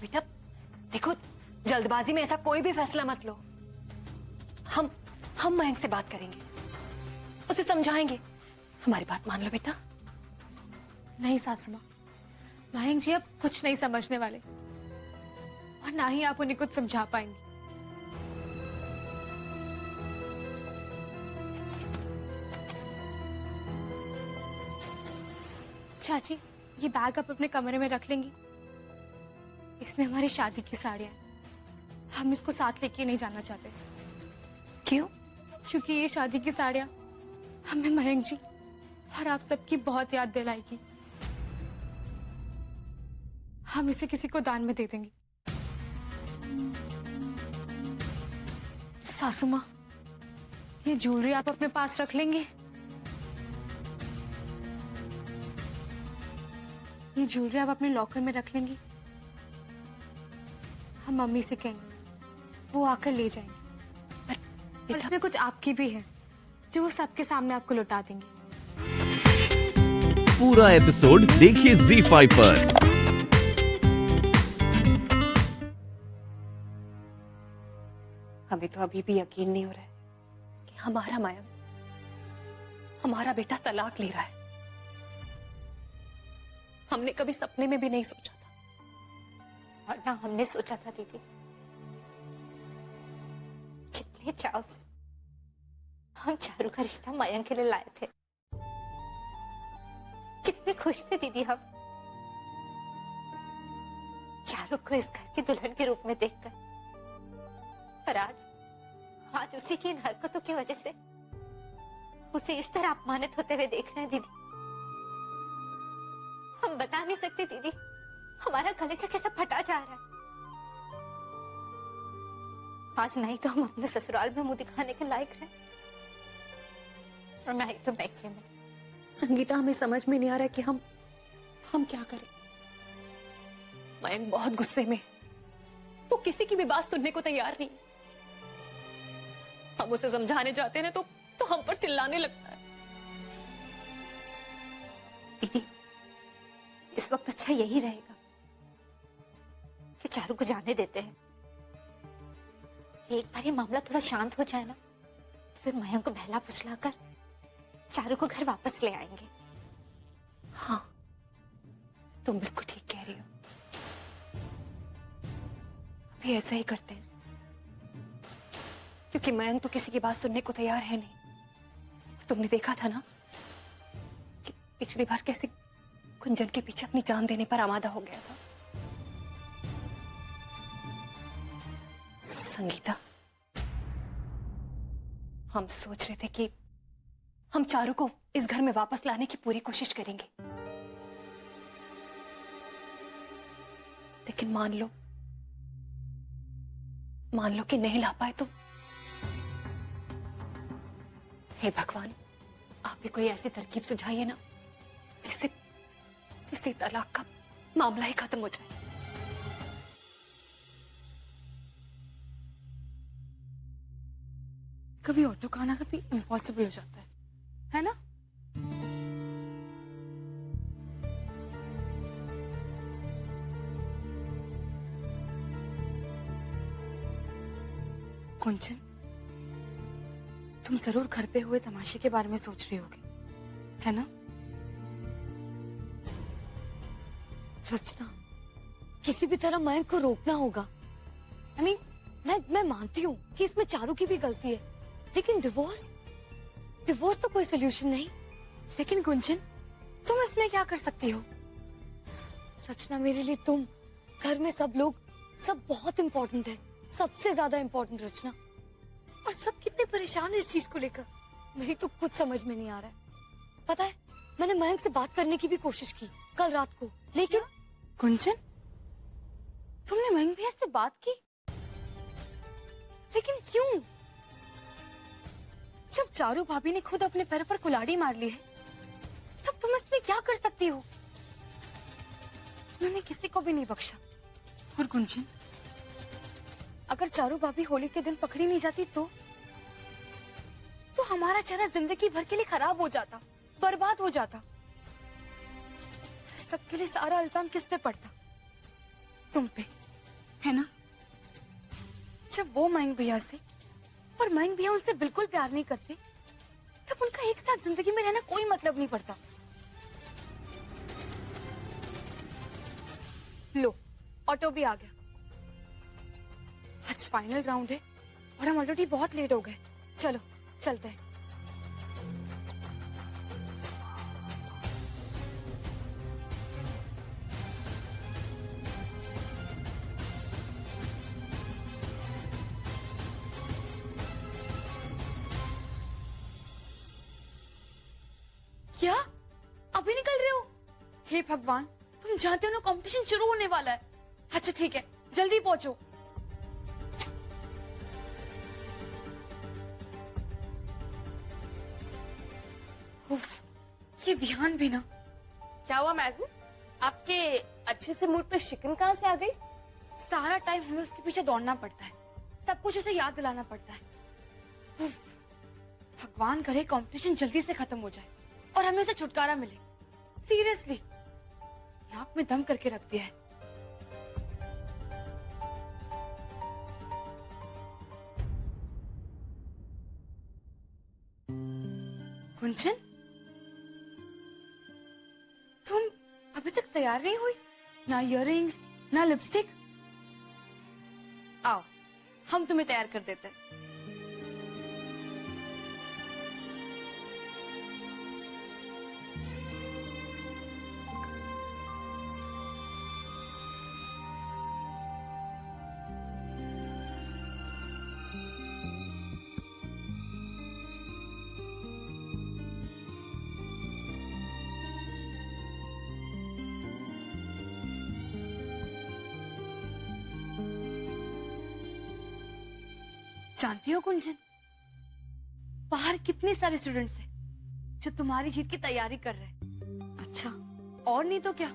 बेटा, देखो जल्दबाजी में ऐसा कोई भी फैसला मत लो। हम मयंक से बात करेंगे, उसे समझाएंगे। हमारी बात मान लो बेटा। नहीं सासू माँ, मयंक जी अब कुछ नहीं समझने वाले और ना ही आप उन्हें कुछ समझा पाएंगे। चाची, ये बैग आप अपने कमरे में रख लेंगी। इसमें हमारी शादी की साड़ियां हैं। हम इसको साथ लेके नहीं जाना चाहते। क्यों? क्योंकि ये शादी की साड़ियां हमें मयंक जी और आप सबकी बहुत याद दिलाएगी। हम इसे किसी को दान में दे देंगे। सासू माँ, ये ज्वेलरी आप अपने पास रख लेंगे? ये ज्वेलरी आप अपने लॉकर में रख लेंगी? हम मम्मी से कहेंगे, वो आकर ले जाएंगे। और इसमें कुछ आपकी भी है जो वो सबके सामने आपको लौटा देंगे। पूरा एपिसोड देखिए ZEE5 पर। हमें तो अभी भी यकीन नहीं हो रहा है कि हमारा मयंक, हमारा बेटा तलाक ले रहा है। हमने कभी सपने में भी नहीं सोचा था। और ना हमने सोचा था दीदी। कितने चाव से हम चारू का रिश्ता मयंक के लिए लाए थे। कितने खुश थे दीदी हम चारू को इस घर की दुल्हन के रूप में देखकर। पर आज उसी की इन हरकतों की वजह से उसे इस तरह अपमानित होते हुए देख रहे हैं दीदी। हम बता नहीं सकते दीदी, हमारा कलेजा कैसा फटा जा रहा है। आज नहीं तो हम अपने ससुराल में मुंह दिखाने के लायक हैं और नहीं तो मैके में। संगीता, हमें समझ में नहीं आ रहा है कि हम क्या करें। मयंक बहुत गुस्से में, वो किसी की भी बात सुनने को तैयार नहीं। हम उसे समझाने जाते हैं तो हम पर चिल्लाने लगता है। दीदी, इस वक्त अच्छा यही रहेगा कि चारू को जाने देते हैं। एक बार ये मामला थोड़ा शांत हो जाए ना, फिर मयंक को बहला फुसला कर चारू को घर वापस ले आएंगे। हाँ, तुम बिल्कुल ठीक कह रही हो। अभी ऐसा ही करते हैं, क्योंकि मयंक तो किसी की बात सुनने को तैयार है नहीं। तुमने देखा था ना कि पिछली बार कैसे कुंजन के पीछे अपनी जान देने पर आमादा हो गया था। संगीता, हम सोच रहे थे कि हम चारू को इस घर में वापस लाने की पूरी कोशिश करेंगे, लेकिन मान लो कि नहीं ला पाए तो हे भगवान, आप भी कोई ऐसी तरकीब सुझाइए ना जिससे तलाक का मामला ही खत्म हो जाए। कभी ऑटो का आना कभी इम्पॉसिबल हो जाता है ना? कुंचन, तुम जरूर घर पे हुए तमाशे के बारे में सोच रही होगी, है ना? रचना, किसी भी तरह मयंक को रोकना होगा। I mean, मैं मानती हूँ कि इसमें चारू की भी गलती है, लेकिन डिवोर्स तो कोई सोल्यूशन नहीं। लेकिन कुंचन, तुम इसमें क्या कर सकती हो? रचना, मेरे लिए तुम, घर में सब लोग, सब बहुत इम्पोर्टेंट है, सबसे ज्यादा इम्पोर्टेंट रचना। और सब कितने परेशान है इस चीज को लेकर, मेरी तो कुछ समझ में नहीं आ रहा है। पता है, मैंने मयंक से बात करने की भी कोशिश की कल रात को, लेकिन कुंचन, तुमने मयंक भैया से बात की? लेकिन क्यों? जब चारू भाभी ने खुद अपने पैर पर कुल्हाड़ी मार ली है, तब तुम इसमें क्या कर सकती हो? उन्होंने किसी को भी नहीं बख्शा। और कुंचन, अगर चारू भाभी होली के दिन पकड़ी नहीं जाती तो हमारा चेहरा जिंदगी भर के लिए खराब हो जाता, बर्बाद हो जाता। सबके लिए सारा इल्जाम किस पे पड़ता? तुम पे। है ना? जब वो मयंक भैया से और मयंक भैया उनसे बिल्कुल प्यार नहीं करते, तब उनका एक साथ जिंदगी में रहना कोई मतलब नहीं पड़ता। लो, ऑटो भी आ गया। आज फाइनल राउंड है और हम ऑलरेडी बहुत लेट हो गए। चलो चलते हैं। क्या अभी निकल रहे हो? हे भगवान, तुम जानते हो ना कंपटीशन शुरू होने वाला है। अच्छा ठीक है, जल्दी पहुंचो। उफ, ये विहान भी ना। क्या हुआ मैडम? आपके अच्छे से मूड पे शिकन कहाँ से आ गई? सारा टाइम हमें उसके पीछे दौड़ना पड़ता है, सब कुछ उसे याद दिलाना पड़ता है। उफ, भगवान करे कंपटीशन जल्दी से खत्म हो जाए और हमें उसे छुटकारा मिले। सीरियसली नाक में दम करके रख दिया है। कुंचन, तुम अभी तक तैयार नहीं हुई? ना इयररिंग्स, ना लिपस्टिक। आओ, हम तुम्हें तैयार कर देते हैं। जानती हो कुंजन, बाहर कितने सारे स्टूडेंट्स हैं जो तुम्हारी जीत की तैयारी कर रहे हैं। अच्छा, और नहीं तो क्या।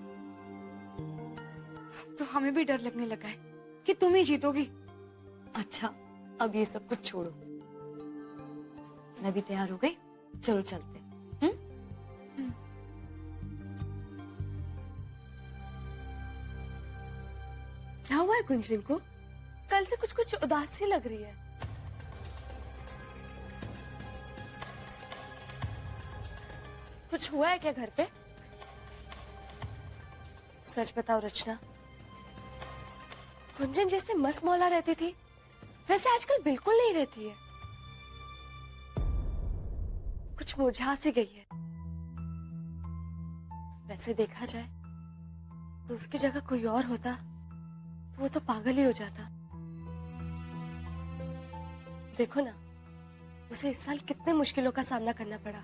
तो हमें भी डर लगने लगा है कि तुम ही जीतोगी। अच्छा, अब ये सब कुछ छोड़ो, मैं भी तैयार हो गई। चलो चलते हैं। क्या हुआ है कुंजन को? कल से कुछ कुछ उदास सी लग रही है। कुछ हुआ है क्या घर पे? सच बताओ रचना, कुंजन जैसे मस्त मौला रहती थी वैसे आजकल बिल्कुल नहीं रहती है। कुछ मुरझा सी गई है। वैसे देखा जाए तो उसकी जगह कोई और होता तो वो तो पागल ही हो जाता। देखो ना, उसे इस साल कितने मुश्किलों का सामना करना पड़ा।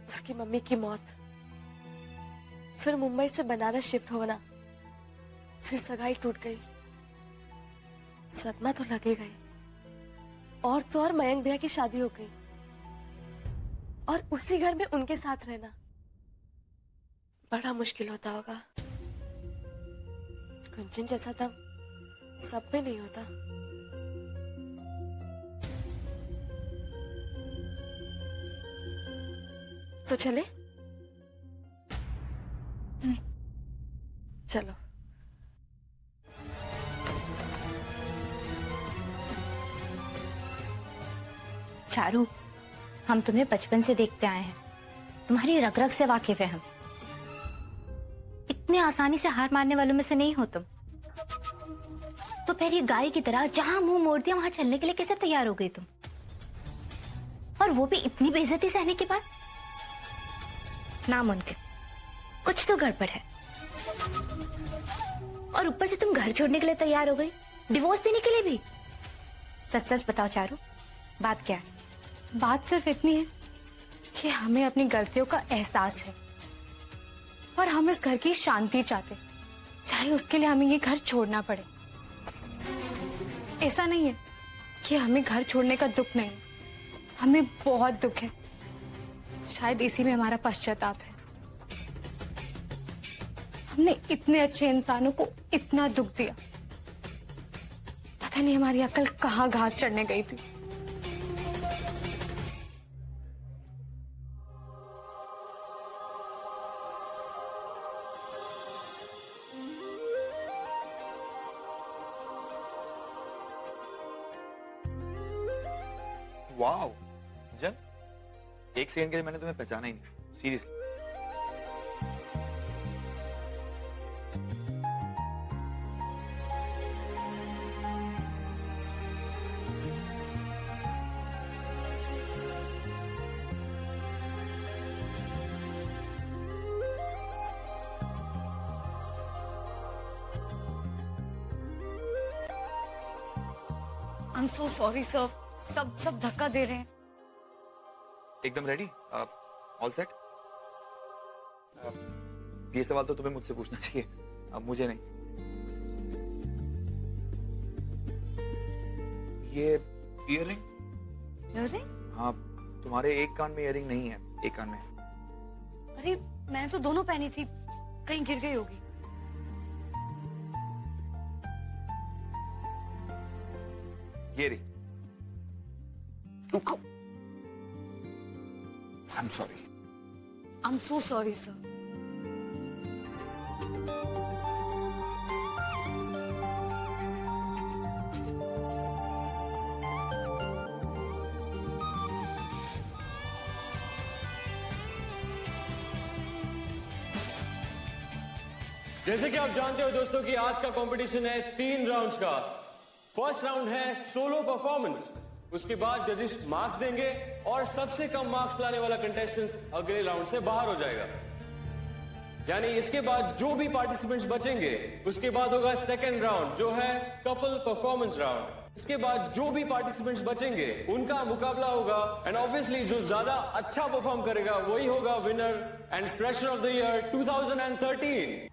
उसकी मम्मी की मौत, फिर मुंबई से बनारस शिफ्ट होना, फिर सगाई टूट गई। सदमा तो लगेगा ही। और तो और मयंक भैया की शादी हो गई और उसी घर में उनके साथ रहना बड़ा मुश्किल होता होगा। कुंचन जैसा दम सब में नहीं होता। तो चले? चलो। चारू, हम तुम्हें बचपन से देखते आए हैं, तुम्हारी रग रग से वाकिफ है हम। इतने आसानी से हार मारने वालों में से नहीं हो तुम। तो फिर ये गाय की तरह जहां मुंह मोड़ दिया वहां चलने के लिए कैसे तैयार हो गई तुम? और वो भी इतनी बेइज्जती सहने के बाद? नामुमकिन, कुछ तो गड़बड़ है। और ऊपर से तुम घर छोड़ने के लिए तैयार हो गई, डिवोर्स देने के लिए भी। सच सच बताओ चारू, बात क्या है? बात सिर्फ इतनी है कि हमें अपनी गलतियों का एहसास है और हम इस घर की शांति चाहते, चाहे उसके लिए हमें ये घर छोड़ना पड़े। ऐसा नहीं है कि हमें घर छोड़ने का दुख नहीं, हमें बहुत दुख है। शायद इसी में हमारा पश्चाताप है। हमने इतने अच्छे इंसानों को इतना दुख दिया, पता नहीं हमारी अकल कहाँ घास चढ़ने गई थी। वाओ जन, एक सेकंड के लिए मैंने तुम्हें पहचाना ही नहीं, seriously. I am so sorry sir, सब धक्का दे रहे हैं। एकदम रेडी, ऑल सेट। ये सवाल तो तुम्हें मुझसे पूछना चाहिए, अब मुझे नहीं। ये इयररिंग? इयररिंग? हाँ, तुम्हारे एक कान में इयररिंग नहीं है, एक कान में है। अरे मैंने तो दोनों पहनी थी, कहीं गिर गई होगी। ये रही। I'm sorry. I am so sorry sir. जैसे कि आप जानते हो दोस्तों कि आज का कंपटीशन है 3 राउंड्स का। फर्स्ट राउंड है सोलो परफॉर्मेंस, उसके बाद जजेस मार्क्स देंगे और सबसे कम मार्क्स लाने वाला कंटेस्टेंट अगले राउंड से बाहर हो जाएगा। यानी इसके बाद जो भी पार्टिसिपेंट्स बचेंगे उसके बाद होगा सेकंड राउंड जो है कपल परफॉर्मेंस राउंड। इसके बाद जो भी पार्टिसिपेंट्स बचेंगे उनका मुकाबला होगा एंड ऑब्वियसली जो ज्यादा अच्छा परफॉर्म करेगा वही होगा winner and fresher of the year 2013।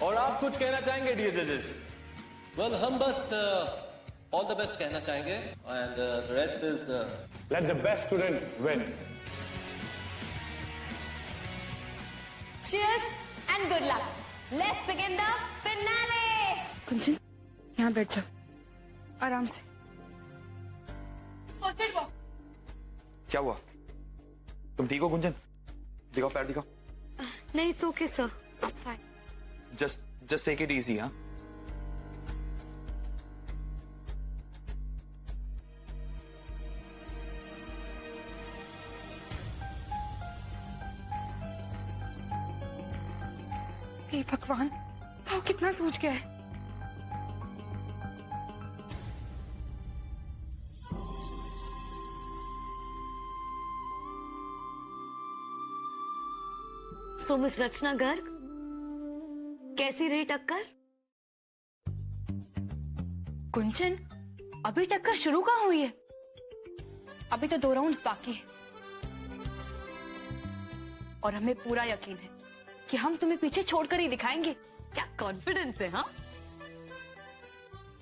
और आप कुछ कहना चाहेंगे डियर जजेस? वेल हम बस ऑल द बेस्ट कहना चाहेंगे and the rest is let the best student win. Cheers and good luck. Let's begin the finale. कुंजन, यहाँ बैठ जाओ, आराम से। First aid box. क्या हुआ? तुम ठीक हो गुंजन? दिखाओ, पैर दिखाओ। नहीं, it's okay sir, fine. Just take it easy, huh? हे भगवान, भाव कितना सूझ गया है। सो मिस रचना गर्ग, कैसी रही टक्कर? कुंचन, अभी टक्कर शुरू कहाँ हुई है? अभी तो 2 राउंड्स बाकी है और हमें पूरा यकीन है कि हम तुम्हें पीछे छोड़कर ही दिखाएंगे। क्या कॉन्फिडेंस है, हाँ?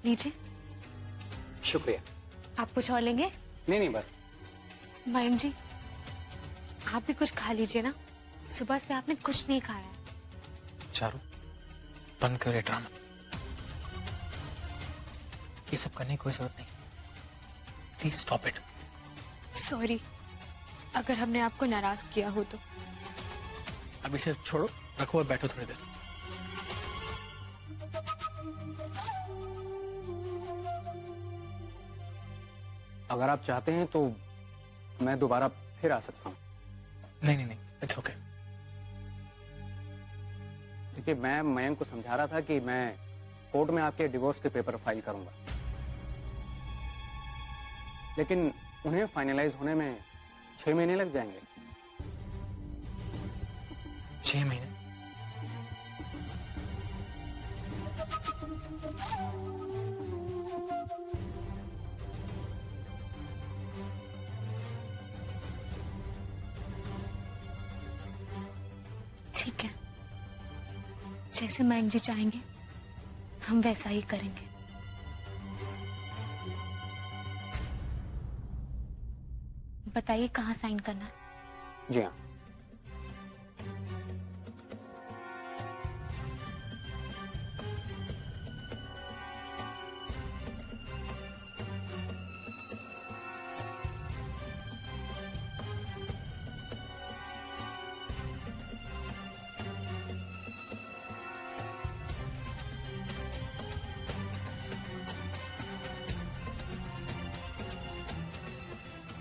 लीजिए। शुक्रिया। आप कुछ और लेंगे? नहीं बस। मयंक जी, आप भी कुछ खा लीजिए ना, सुबह से आपने कुछ नहीं खाया है। चारू, बंद करे ड्रामा, ये सब करने की कोई जरूरत नहीं, प्लीज स्टॉप इट। सॉरी अगर हमने आपको नाराज किया हो तो। अब इसे छोड़ो, रखो और बैठो थोड़ी देर। अगर आप चाहते हैं तो मैं दोबारा फिर आ सकता हूँ। नहीं, इट्स ओके। देखिए, मैं मयंक को समझा रहा था कि मैं कोर्ट में आपके डिवोर्स के पेपर फाइल करूंगा, लेकिन उन्हें फाइनलाइज होने में 6 महीने लग जाएंगे। 6 महीने? ठीक है, जैसे मयंक जी चाहेंगे हम वैसा ही करेंगे। बताइए कहाँ साइन करना है? जी हाँ।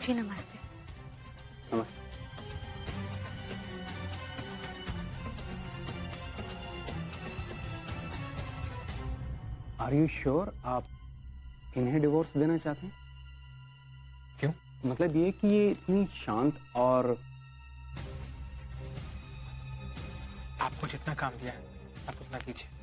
जी नमस्ते। नमस्ते। आर यू श्योर आप इन्हें डिवोर्स देना चाहते हैं? क्यों? मतलब ये कि ये इतनी शांत और आपको जितना काम दिया है आप उतना कीजिए।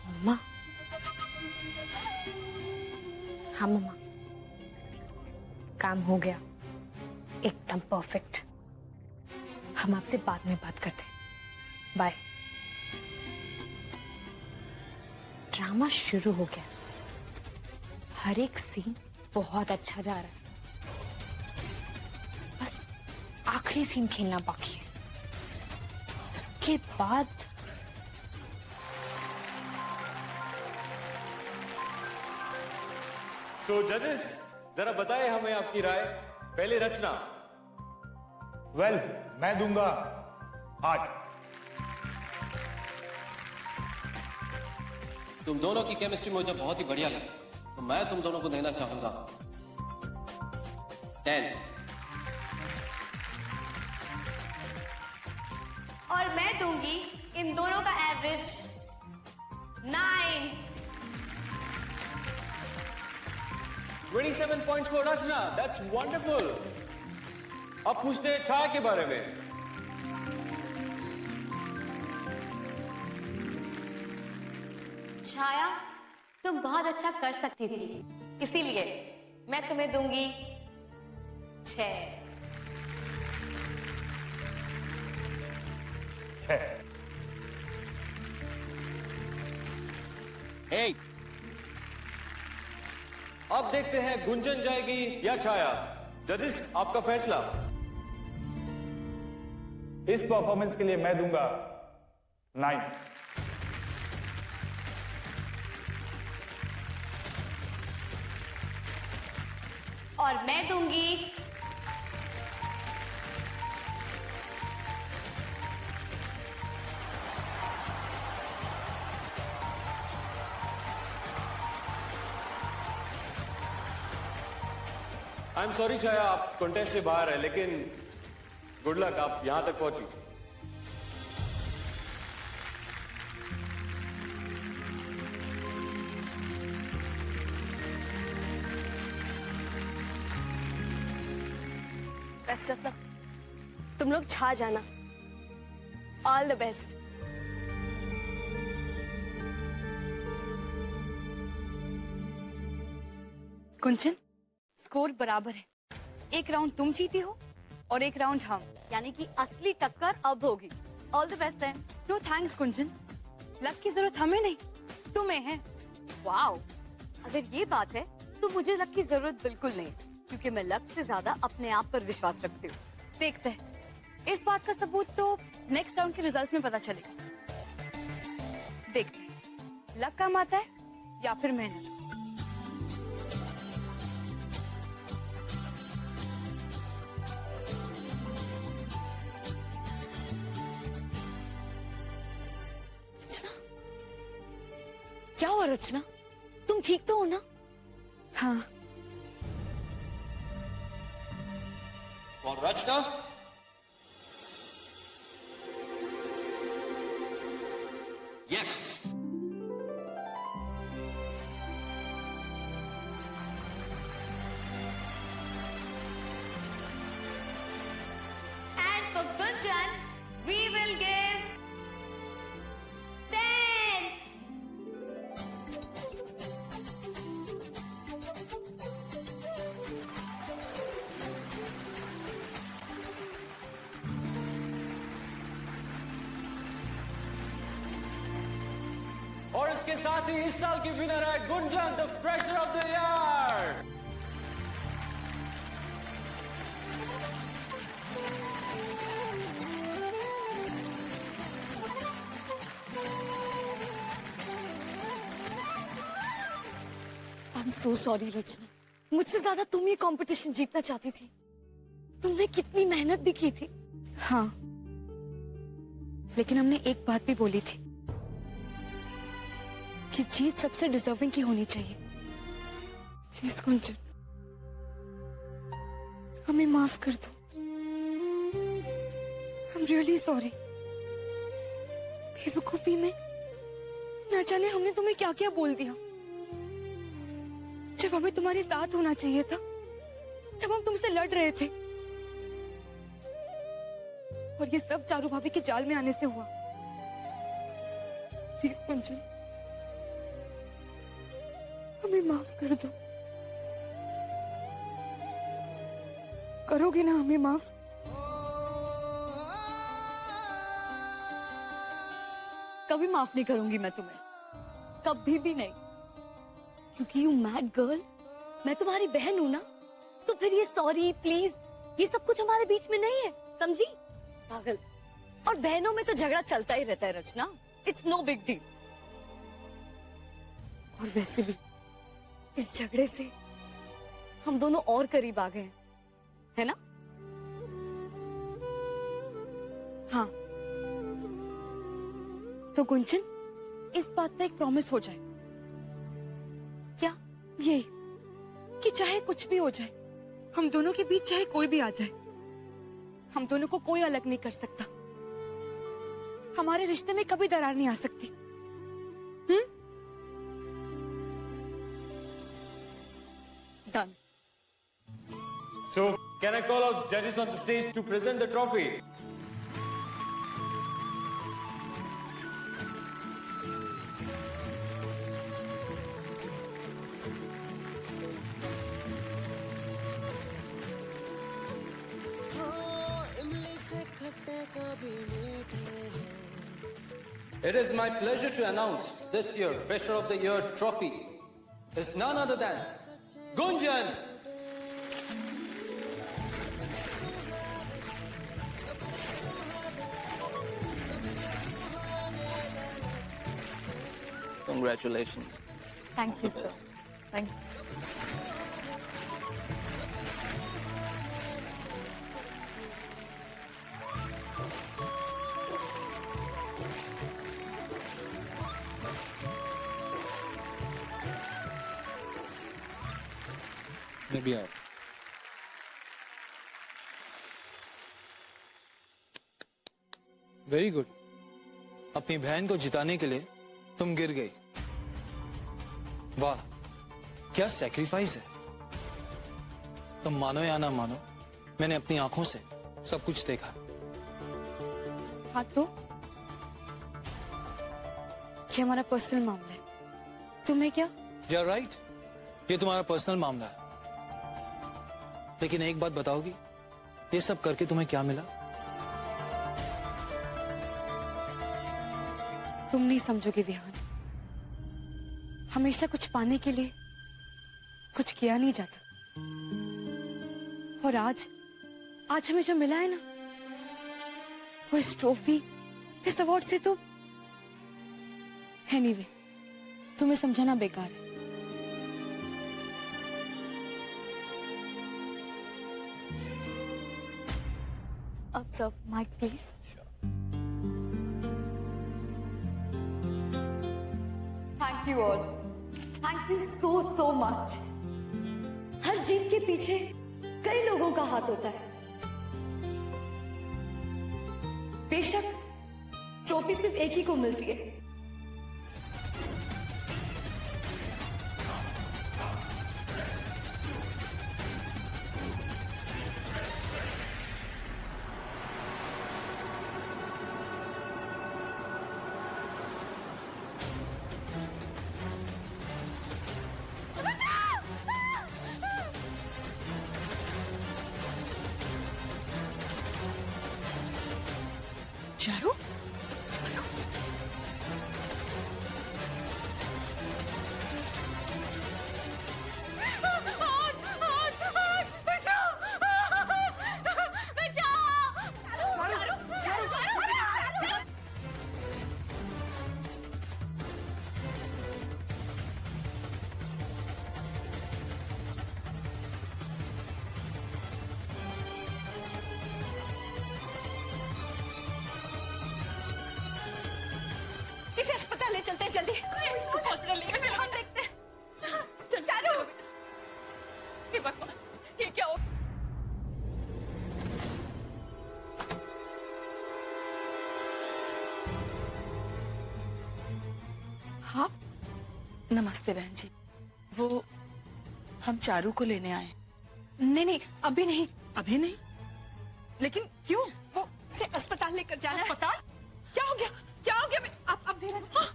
मम्मा। हाँ मम्मा, काम हो गया, एकदम परफेक्ट। हम आपसे बाद में बात करते हैं, बाय। ड्रामा शुरू हो गया, हर एक सीन बहुत अच्छा जा रहा है, बस आखिरी सीन खेलना बाकी है, उसके बाद तो जजेस जरा बताएं हमें आपकी राय। पहले रचना। वेल, मैं दूंगा 8। तुम दोनों की केमिस्ट्री मुझे बहुत ही बढ़िया लगी, तो मैं तुम दोनों को देना चाहूंगा 10। और मैं दूंगी इन दोनों का average 9। 27 points for Rachna, that's wonderful। अब पूछते हैं छाया के बारे में। छाया, तुम बहुत अच्छा कर सकती थी, इसीलिए मैं तुम्हें दूंगी 6। 8। अब देखते हैं गुंजन जाएगी या छाया। जजेस आपका फैसला। इस परफॉर्मेंस के लिए मैं दूंगा 9। और मैं दूंगी 'I'm sorry छाया, आप कॉन्टेस्ट से बाहर है, लेकिन गुड लक, आप यहां तक पहुंची। बेस्ट ऑफ लक, तुम लोग छा जाना। All the best. कुंचन, स्कोर बराबर है। एक राउंड तुम जीती हो और एक राउंड हम, यानी कि असली टक्कर अब होगी। All the best then. No thanks Kunchan, luck की जरूरत हमें नहीं, तुम्हें है। वाओ, अगर ये बात है तो मुझे लक की जरूरत बिल्कुल नहीं, क्योंकि मैं लक से ज्यादा अपने आप पर विश्वास रखती हूँ। देखते हैं, इस बात का सबूत तो नेक्स्ट राउंड के रिजल्ट्स में पता चलेगा। देखते हैं लक काम आता है या फिर मेहनत। क्या हुआ रचना, तुम ठीक तो हो ना? हाँ। और रचना, yes. And for Gunjan, we will give 10. और इसके साथ ही इस साल की विनर है Gunjan, the fresher of the year. I am so sorry Rachna, मुझसे ज्यादा तुम ये कंपटीशन जीतना चाहती थी। तुमने कितनी मेहनत भी की थी। हाँ, लेकिन हमने एक बात भी बोली थी कि जीत सबसे डिजर्विंग की होनी चाहिए। प्लीज कुंजन, हमें माफ कर दो। I'm really sorry। बेवकूफी में ना जाने हमने तुम्हें क्या क्या बोल दिया। जब हमें तुम्हारे साथ होना चाहिए था तब हम तुमसे लड़ रहे थे, और ये सब चारू भाभी के जाल में आने से हुआ। प्लीज कुंजन, हमें माफ कर दो। करोगे ना हमें माफ? कभी माफ नहीं करूंगी मैं तुम्हें, कभी भी नहीं। क्योंकि यू मैड गर्ल, मैं तुम्हारी बहन हूं ना, तो फिर ये सॉरी प्लीज ये सब कुछ हमारे बीच में नहीं है, समझी? पागल। और बहनों में तो झगड़ा चलता ही रहता है रचना, इट्स नो बिग डील। और वैसे भी इस झगड़े से हम दोनों और करीब आ गए हैं, है ना? हाँ, तो गुंजन, इस बात पे एक प्रॉमिस हो जाए। क्या? ये कि चाहे कुछ भी हो जाए, हम दोनों के बीच चाहे कोई भी आ जाए, हम दोनों को कोई अलग नहीं कर सकता। हमारे रिश्ते में कभी दरार नहीं आ सकती। Done. So, can I call out judges on the stage to present the trophy? It is my pleasure to announce this year Fresher of the Year trophy is none other than Gunjan. Congratulations. Thank you sir, thank you. भी आओ। Very good. अपनी बहन को जिताने के लिए तुम गिर गई। वाह, क्या सैक्रिफाइस है। तुम मानो या ना मानो, मैंने अपनी आंखों से सब कुछ देखा। हाँ तो ये हमारा पर्सनल मामला है, तुम्हें क्या? यू आर राइट, ये तुम्हारा पर्सनल मामला है। लेकिन एक बात बताओगी, ये सब करके तुम्हें क्या मिला? तुम नहीं समझोगे विहान। हमेशा कुछ पाने के लिए कुछ किया नहीं जाता, और आज हमें जो मिला है ना, वो इस ट्रॉफी, इस अवार्ड से तो एनीवे, तुम्हें समझाना बेकार है। अब सब mike please. Thank you all, thank you so much. हर जीत के पीछे कई लोगों का हाथ होता है। बेशक ट्रॉफी सिर्फ एक ही को मिलती है, चारू? अस्पताल ले चलते हैं जल्दी। हॉस्पिटल लेकर फिर हम देखते हैं। चल चारू। हे भगवान, ये क्या हो? हाँ, नमस्ते बहन जी। वो हम चारू को लेने आए। नहीं नहीं, अभी नहीं। अभी नहीं? लेकिन क्यों? वो से अस्पताल लेकर जाना है। अस्पताल? क्या हो गया? क्या हो गया? अब धीरज। हाँ?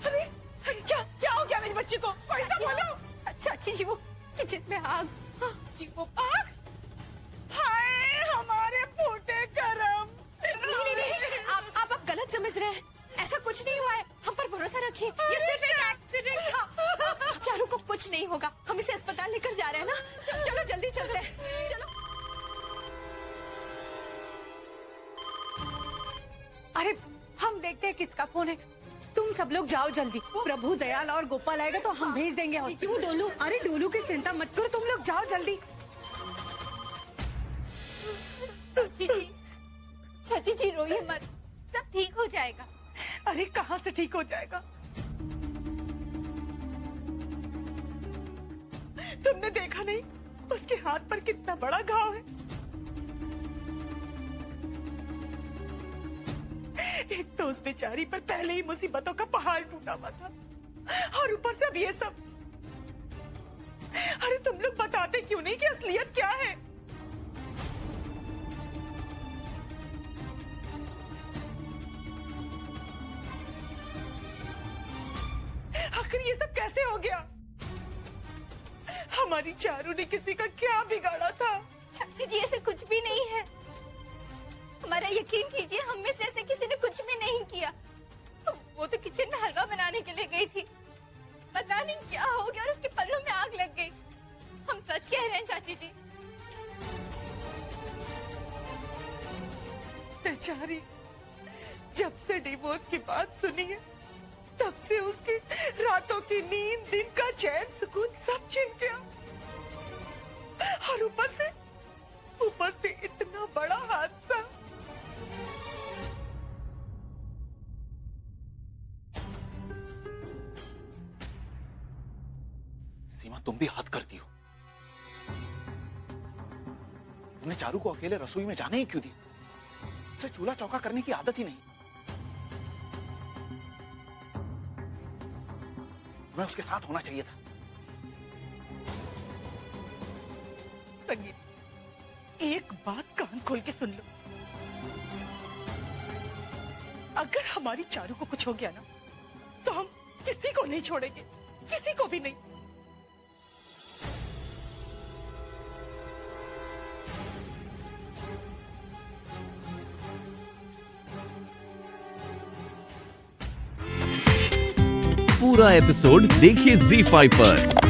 अरे क्या क्या हो गया मेरी बच्ची को? कोई तो बोलो। चाची जी वो किचन में आग। हाँ, जी वो आग? हाय हमारे फूटे करम। नहीं, आप गलत समझ रहे हैं। ऐसा कुछ नहीं हुआ है, हम पर भरोसा रखिए। ये सिर्फ एक एक्सीडेंट था। चारू को कुछ नहीं होगा, हम इसे अस्पताल लेकर जा रहे हैं ना। चलो जल्दी चलते हैं, चलो। अरे हम देखते हैं किसका फोन है। तुम सब लोग जाओ जल्दी। प्रभु दयाल और गोपाल आएगा तो हम भेज देंगे हॉस्पिटल। क्यों डोलू? अरे डोलू की चिंता मत करो, तुम लोग जाओ जल्दी। चाची जी रोइए मत, सब ठीक हो जाएगा। अरे कहाँ से ठीक हो जाएगा? तुमने देखा नहीं उसके हाथ पर कितना बड़ा घाव है? एक तो उस बेचारी पर पहले ही मुसीबतों का पहाड़ टूटा हुआ था और ऊपर से अब ये सब। अरे तुम लोग बताते क्यों नहीं कि असलियत क्या है? आखिर ये सब कैसे हो गया? हमारी चारू ने किसी का क्या बिगाड़ा था? चाची जी ऐसे कुछ भी नहीं है, हमारा यकीन कीजिए, हम में से ऐसे किसी ने कुछ भी नहीं किया। वो तो किचन में हलवा बनाने के लिए गई थी, पता नहीं क्या हो गया और उसके पल्लों में आग लग गई। हम सच कह रहे हैं चाची जी। बेचारी जब से डिवोर्स की बात सुनी है तब से उसकी रातों की नींद, दिन का चैन सुकून सब छिन गया। और ऊपर से इतना बड़ा हादसा। सीमा, तुम भी हद करती हो। तुमने चारू को अकेले रसोई में जाने ही क्यों दी? उसे चूल्हा चौका करने की आदत ही नहीं। तुम्हें उसके साथ होना चाहिए था। संगीत, एक बात कान खोल के सुन लो। अगर हमारी चारू को कुछ हो गया ना तो हम किसी को नहीं छोड़ेंगे, किसी को भी नहीं। पूरा एपिसोड देखिए ZEE5 पर।